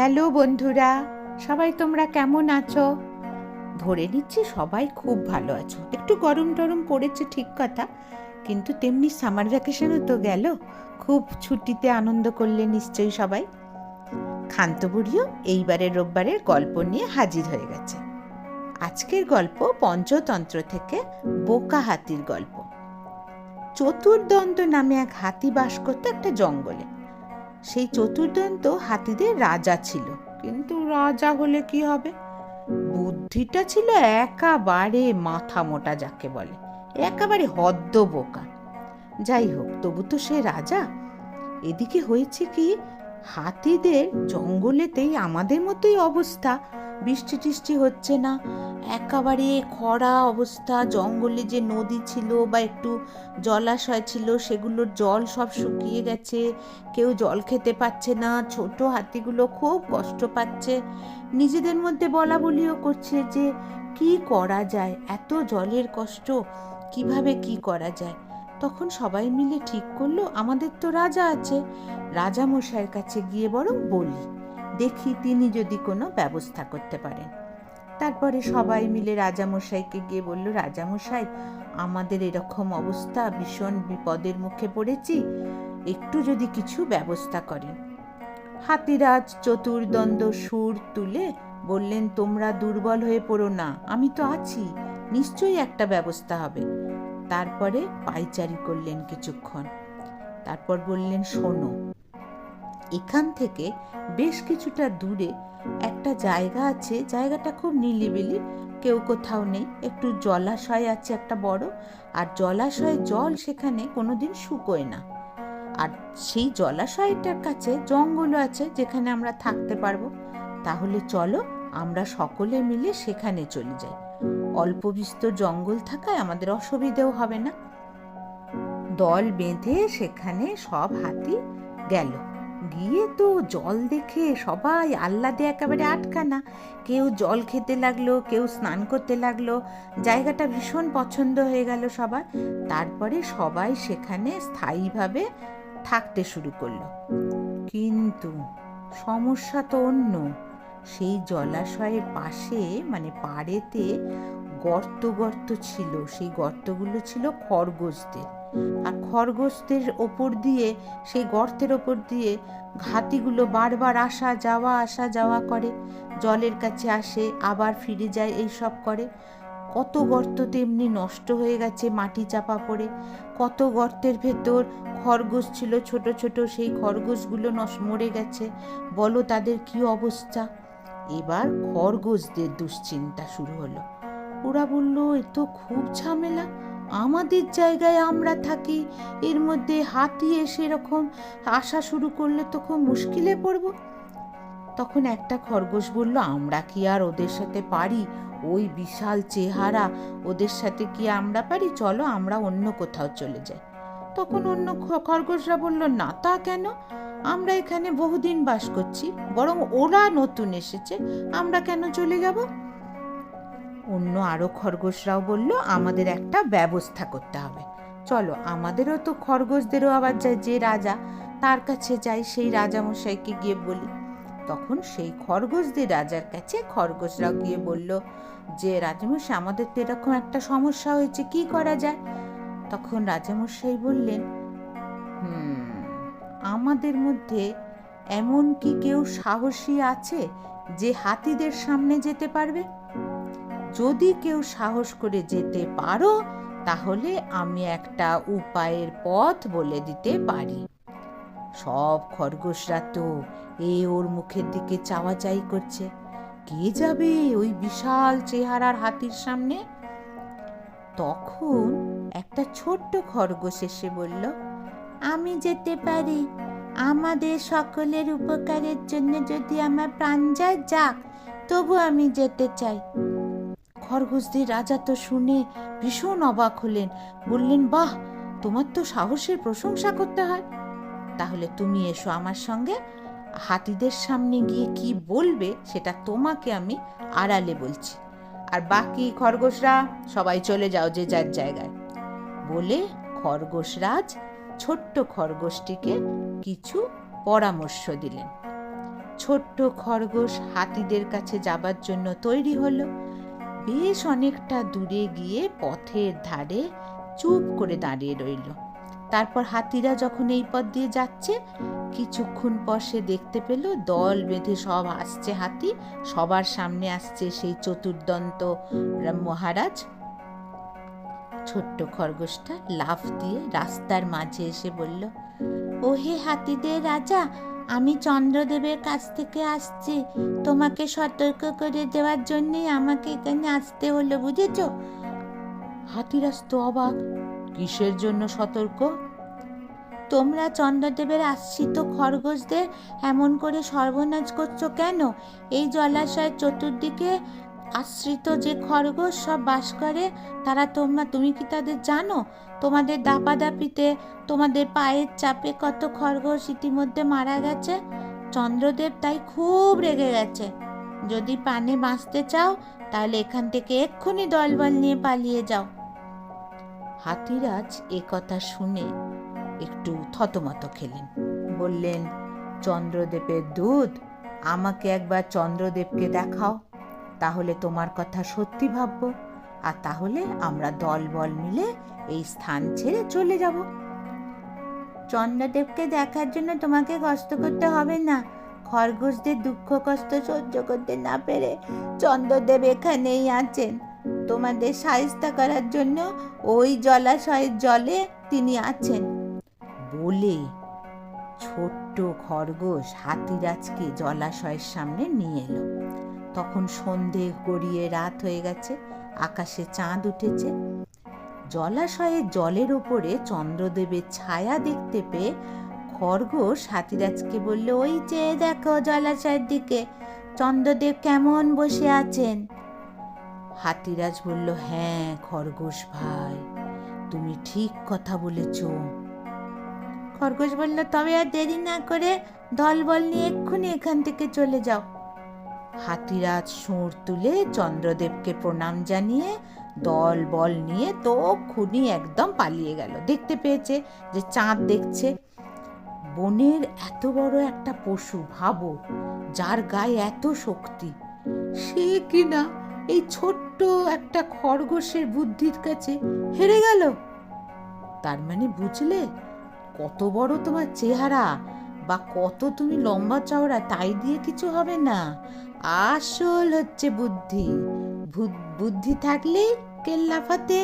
Hello বন্ধুরা, সবাই তোমরা কেমন আছো? ধরে নিচ্ছি সবাই খুব ভালো আছো। একটু গরম টরম পড়েছে ঠিক কথা, কিন্তু তেমনি সামার ভ্যাকেশনও তো গেল। খুব ছুটিতে আনন্দ করলে নিশ্চয়ই সবাই। ক্ষান্ত বুড়িও এইবারের রোববারের গল্প নিয়ে হাজির হয়ে গেছে। আজকের গল্প পঞ্চতন্ত্র থেকে বোকা হাতির গল্প। চতুর্দন্ত নামে এক হাতি বাস করত একটা জঙ্গলে। সেই চতুর্দন্ত হাতিদের রাজা ছিল, কিন্তু রাজা হলে কি হবে, বুদ্ধিটা ছিল একেবারে মাথা মোটা, যাকে বলে একেবারে হদ্দ বোকা। যাই হোক, তবু তো সে রাজা। এদিকে হয়েছে কি, হাতিদের জঙ্গলেতেই আমাদের মতোই অবস্থা। বৃষ্টি টিষ্টি হচ্ছে না, একেবারে খরা অবস্থা। জঙ্গলে যে নদী ছিল বা একটু জলাশয় ছিল, সেগুলোর জল সব শুকিয়ে গেছে। কেউ জল খেতে পাচ্ছে না, ছোট হাতিগুলো খুব কষ্ট পাচ্ছে। নিজেদের মধ্যে বলা বলিও করছে যে কি করা যায়, এত জলের কষ্ট, কিভাবে কি করা যায়। তখন সবাই মিলে ঠিক করলো, আমাদের তো রাজা আছে, রাজা মশাইয়ের কাছে গিয়ে বরং বলি, দেখি তিনি যদি কোনো ব্যবস্থা করতে পারেন। তারপরে সবাই মিলে রাজামশাইকে গিয়ে বলল, রাজামশাই, আমাদের এরকম অবস্থা, ভীষণ বিপদের মুখে পড়েছি, একটু যদি কিছু ব্যবস্থা করেন। হাতিরাজ চতুর্দণ্ড সুর তুলে বললেন, তোমরা দুর্বল হয়ে পড়ো না, আমি তো আছি, নিশ্চয়ই একটা ব্যবস্থা হবে। তারপরে পায়চারি করলেন কিছুক্ষণ, তারপর বললেন, শোনো, এখান থেকে বেশ কিছুটা দূরে একটা জায়গা আছে, জায়গাটা খুব নিলিবিলি, কেউ কোথাও নেই, একটু জলাশয় আছে একটা বড়, আর জলাশয়ের জল সেখানে কোনোদিন শুকোয় না। আর সেই জলাশয়টার কাছে জঙ্গলও আছে, যেখানে আমরা থাকতে পারবো। তাহলে চলো, আমরা সকলে মিলে সেখানে চলে যাই। অল্প বিস্তর জঙ্গল থাকায় আমাদের অসুবিধেও হবে না। দল বেঁধে সেখানে সব হাতি গেল। গিয়ে তো জল দেখে সবাই আহ্লাদে একেবারে আটকানা। কেউ জল খেতে লাগলো, কেউ স্নান করতে লাগলো। জায়গাটা ভীষণ পছন্দ হয়ে গেল সবার। তারপরে সবাই সেখানে স্থায়ীভাবে থাকতে শুরু করলো। কিন্তু সমস্যা তো অন্য। সেই জলাশয়ের পাশে, মানে পাড়েতে গর্ত গর্ত ছিল, সেই গর্তগুলো ছিল খরগোশদের। আর খরগোশদের ওপর দিয়ে, সেই গর্তের ওপর দিয়ে হাতিগুলো বারবার আসা যাওয়া করে। জলের কাছে আসে, আবার ফিরে যায়, এই সব করে। কত গর্ত তেমনি নষ্ট হয়ে গেছে মাটি চাপা পড়ে। কত গর্তের ভেতর খরগোশ ছিল ছোট ছোট, সেই খরগোশগুলো মরে গেছে। বলো তাদের কি অবস্থা। এবার খরগোশদের দুশ্চিন্তা শুরু হলো। ওরা বলল, এ তো খুব ঝামেলা, আমাদের জায়গায় আমরা থাকি, এর মধ্যে হাতি এসে এরকম আসা শুরু করলে তো খুব মুশকিলে পড়ব। তখন একটা খরগোশ বলল, আমরা কি আর ওদের সাথে পারি? ওই বিশাল চেহারা, ওদের সাথে কি আমরা পারি? চলো আমরা অন্য কোথাও চলে যাই। তখন অন্য খরগোশরা বলল, না, তা কেন, আমরা এখানে বহুদিন বাস করছি, বরং ওরা নতুন এসেছে, আমরা কেন চলে যাব? অন্য আরো খরগোশরাও বলল, আমাদের একটা ব্যবস্থা করতে হবে, চলো আমাদেরও তো খরগোশদেরও আবার যায়, যে রাজা, তার কাছে যাই, সেই রাজামশাইকে গিয়ে বলি। তখন সেই খরগোশদের রাজার কাছে খরগোশরাও গিয়ে বলল যে, রাজামশাই, আমাদের তো এরকম একটা সমস্যা হয়েছে, কি করা যায়? তখন রাজামশাই বললেন, আমাদের মধ্যে এমন কি কেউ সাহসী আছে যে হাতিদের সামনে যেতে পারবে? যদি কেউ সাহস করে যেতে পারো, তাহলে আমি একটা উপায়ের পথ বলে দিতে পারি। সব খরগোশরা তো ওর মুখের দিকে চাওয়াচাই করছে, কে যাবে ওই বিশাল চেহারার হাতির সামনে? তখন একটা ছোট্ট খরগোশ এসে বলল, আমি যেতে পারি, আমাদের সকলের উপকারের জন্য যদি আমার প্রাণ যায় যাক, তবু আমি যেতে চাই। খরগোশদের রাজা তো শুনে ভীষণ অবাক হলেন, বললেন, বাহ, তোমার তো সাহসের প্রশংসা করতে হয়, তাহলে তুমি এসো আমার সঙ্গে, হাতিদের সামনে গিয়ে কি বলবে সেটা তোমাকে আমি আড়ালে বলছি, আর বাকি খরগোশরা সবাই চলে যাও যে যার জায়গায়। বলে খরগোশরাজ ছোট্ট খরগোশটিকে কিছু পরামর্শ দিলেন। ছোট্ট খরগোশ হাতিদের কাছে যাবার জন্য তৈরি হলো। বেশ অনেকটা দূরে গিয়ে পথের ধারে চুপ করে দাঁড়িয়ে রইল। তারপর হাতিরা যখন এই পথ দিয়ে যাচ্ছে, কিছুক্ষণ পর সে দেখতে পেল দল বেঁধে সব আসছে হাতি, সবার সামনে আসছে সেই চতুর্দন্ত মহারাজ। ছোট্ট খরগোশটা লাফ দিয়ে রাস্তার মাঝে এসে বলল, ও হে হাতিদের রাজা, আমি চন্দ্রদেবের কাছ থেকে আসছি। তোমাকে সতর্ক করে দেওয়ার জন্যই আমাকে এখানে আসতে হলো, বুঝেছ? হাতিরাজ তো অবাক, কিসের জন্য সতর্ক? তোমরা চন্দ্রদেবের আশ্রিত খরগোশদের এমন করে সর্বনাশ করছো কেন? এই জলাশয়ের চতুর্দিকে আশ্রিত যে খরগোশ সব বাস করে, তারা তুমি কি তাদের জানো? তোমাদের দাপাদাপিতে, তোমাদের পায়ের চাপে কত খরগোশ ইতিমধ্যে মারা গেছে। চন্দ্রদেব তাই খুব রেগে গেছে। যদি প্রাণে বাঁচতে চাও তাহলে এখান থেকে এক্ষুনি দলবল নিয়ে পালিয়ে যাও। হাতিরাজ এ কথা শুনে একটু থতমত খেলেন। বললেন, চন্দ্রদেবের দূত, আমাকে একবার চন্দ্রদেবকে দেখাও, তাহলে তোমার কথা সত্যি ভাববো, আর তাহলে আমরা দলবল মিলে এই স্থান ছেড়ে চলে যাব। চন্দ্রদেবকে দেখার জন্য তোমাকে কষ্ট করতে হবে না। খরগোশদের দুঃখ কষ্ট সহ্য করতে না পেরে চন্দ্রদেব এখানেই আছেন। তোমাদের সাহায্য করার জন্য ওই জলাশয়ের জলে তিনি আছেন। বলে ছোট্ট খরগোশ হাতিরাজকে জলাশয়ের সামনে নিয়ে এলো। তখন সন্ধে গড়িয়ে রাত হয়ে গেছে, আকাশে চাঁদ উঠেছে। জলাশয়ের জলের ওপরে চন্দ্রদেবের ছায়া দেখতে পেয়ে খরগোশ হাতিরাজকে বলল, ওই চেয়ে দেখো জলাশয়ের দিকে, চন্দ্রদেব কেমন বসে আছেন। হাতিরাজ বলল, হ্যাঁ খরগোশ ভাই, তুমি ঠিক কথা বলেছ। খরগোশ বলল, তবে আর দেরি না করে দলবল নিয়ে এক্ষুনি এখান থেকে চলে যাও। হাতিরাজ সুর তুলে চন্দ্রদেবকে প্রণাম জানিয়ে দল বল নিয়ে তো খুনি একদম পালিয়ে গেল। দেখতে পেয়েছে যে চাঁদ দেখছে। বনের এত বড় একটা পশু, ভাবো, যার গায়ে এত শক্তি, সে কিনা এই ছোট্ট একটা খরগোশের বুদ্ধির কাছে হেরে গেল। তার মানে বুঝলে কত বড় তোমার চেহারা বা কত তুমি লম্বা চওড়া, তাই দিয়ে কিছু হবে না। আসল হচ্ছে বুদ্ধি। বুদ্ধি থাকলেই কেল্লা ফাতে।